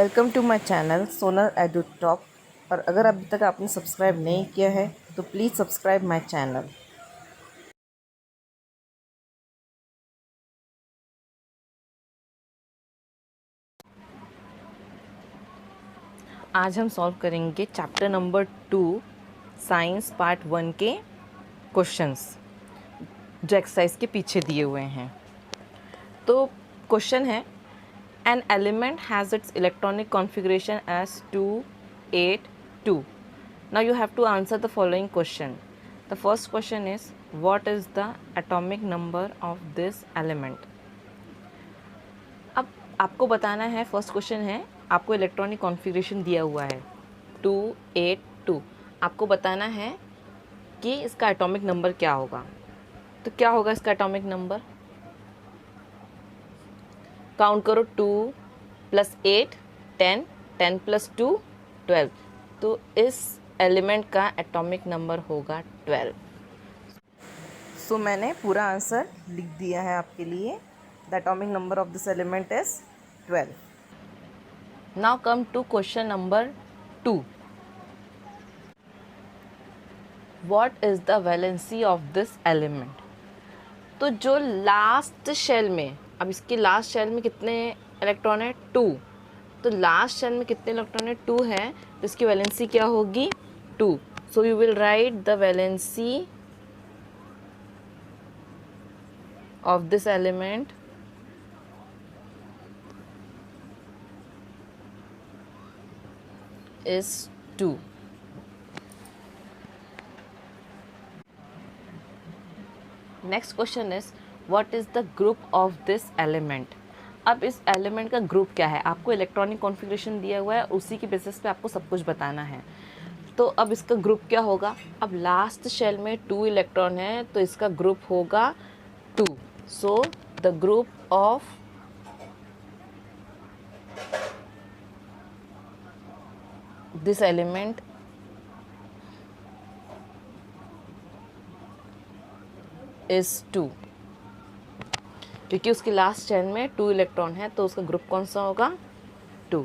Welcome to my channel Sonal Edu Top. और अगर अभी तक आपने सब्सक्राइब नहीं किया है तो प्लीज़ सब्सक्राइब माय चैनल। आज हम सॉल्व करेंगे चैप्टर नंबर 2 साइंस पार्ट 1 के क्वेश्चंस जो एक्सरसाइज के पीछे दिए हुए हैं। तो क्वेश्चन है, an element has its electronic configuration as 2 8 2। Now you have to answer the following question. The first question is, what is the atomic number of this element? अब आपको बताना है, फर्स्ट क्वेश्चन है, आपको इलेक्ट्रॉनिक कॉन्फ़िगरेशन दिया हुआ है 2 8 2। आपको बताना है कि इसका एटॉमिक नंबर क्या होगा। तो क्या होगा इसका एटॉमिक नंबर? काउंट करो, 2 + 8 10, 10 + 2 12। तो इस एलिमेंट का एटॉमिक नंबर होगा 12। सो मैंने पूरा आंसर लिख दिया है आपके लिए। The atomic number of this element is 12। Now come to question number 2। What is the valency of this element? तो जो लास्ट शेल में, अब इसके लास्ट शेल में कितने इलेक्ट्रॉन है? 2। तो लास्ट शेल में कितने इलेक्ट्रॉन है? 2 है, तो इसकी वैलेंसी क्या होगी? 2। So you will write the valency of this element is 2. Next question is, what is the group of this element? अब इस एलिमेंट का ग्रुप क्या है? आपको इलेक्ट्रॉनिक कॉन्फ़िगरेशन दिया हुआ है, उसी की बेसिस पे आपको सब कुछ बताना है। तो अब इसका ग्रुप क्या होगा? अब लास्ट शेल में 2 इलेक्ट्रॉन है, तो इसका ग्रुप होगा 2। So the group of this element is 2। क्योंकि उसकी लास्ट चेन में 2 इलेक्ट्रॉन है, तो उसका ग्रुप कौन सा होगा? 2।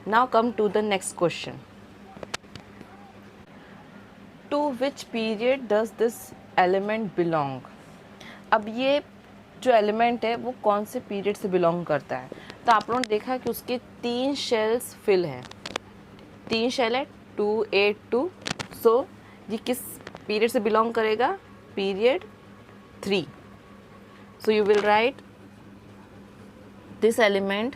Now come to the next question. To which period does this element belong? अब ये जो एलिमेंट है वो कौन से पीरियड से बिलोंग करता है? तो आप लोगों ने देखा कि उसके 3 शेल्स फिल हैं। 3 शेल है, 2 8 2। सो ये किस पीरियड से बिलोंग करेगा? Period 3। So you will write this element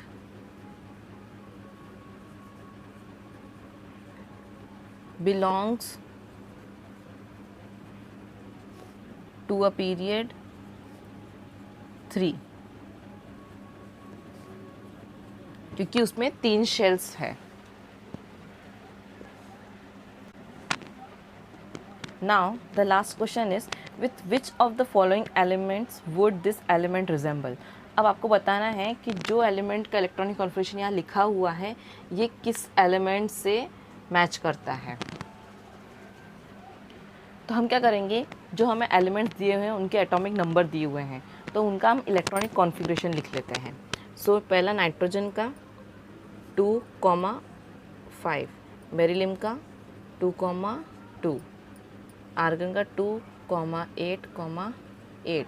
belongs to a period 3, क्योंकि उसमें 3 शेल्स है। Now the last question is, with which of the following elements would this element resemble? अब आपको बताना है कि जो एलिमेंट का इलेक्ट्रॉनिक कॉन्फ़िगरेशन यहाँ लिखा हुआ है, ये किस एलिमेंट से मैच करता है। तो हम क्या करेंगे, जो हमें एलिमेंट्स दिए हुए हैं उनके एटॉमिक नंबर दिए हुए हैं, तो उनका हम इलेक्ट्रॉनिक कॉन्फ़िगरेशन लिख लेते हैं। सो पहला नाइट्रोजन का 2,5, बेरिलियम का 2,2, आर्गन का 2,8,8,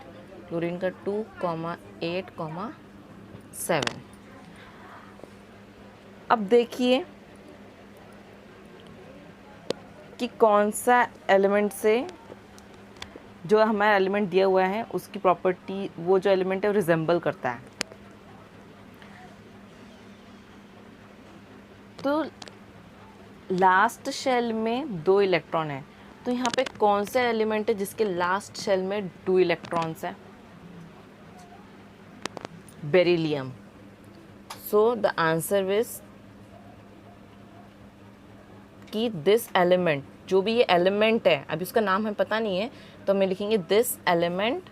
क्लोरीन का 2,8,7। अब देखिए कि कौन सा एलिमेंट से जो हमारा एलिमेंट दिया हुआ है उसकी प्रॉपर्टी, वो जो एलिमेंट है वो रिजेंबल करता है। तो लास्ट शेल में 2 इलेक्ट्रॉन है, तो यहाँ पे कौन सा एलिमेंट है जिसके लास्ट शेल में 2 इलेक्ट्रॉन्स हैं? Beryllium. So the answer is कि दिस एलिमेंट, जो भी ये एलिमेंट है, अभी उसका नाम हमें पता नहीं है, तो हमें लिखेंगे this element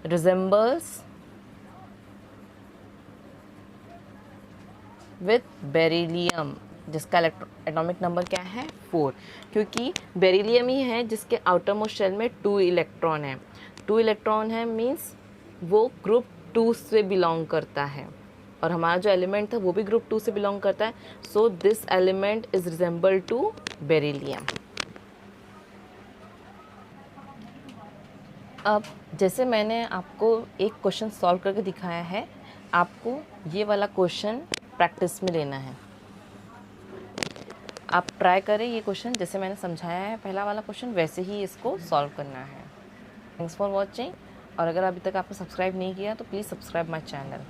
resembles with beryllium, जिसका एटॉमिक नंबर क्या है? 4। क्योंकि बेरिलियम ही है जिसके आउटर मोस्ट शेल में 2 इलेक्ट्रॉन है। 2 इलेक्ट्रॉन है मीन्स वो ग्रुप 2 से बिलोंग करता है और हमारा जो एलिमेंट था वो भी ग्रुप 2 से बिलोंग करता है। So this element is resemble to beryllium. अब जैसे मैंने आपको एक क्वेश्चन सॉल्व करके दिखाया है, आपको ये वाला क्वेश्चन प्रैक्टिस में लेना है। आप ट्राई करें ये क्वेश्चन जैसे मैंने समझाया है पहला वाला क्वेश्चन, वैसे ही इसको सॉल्व करना है। Thanks for watching. और अगर अभी तक आपने सब्सक्राइब नहीं किया तो प्लीज़ सब्सक्राइब माई चैनल।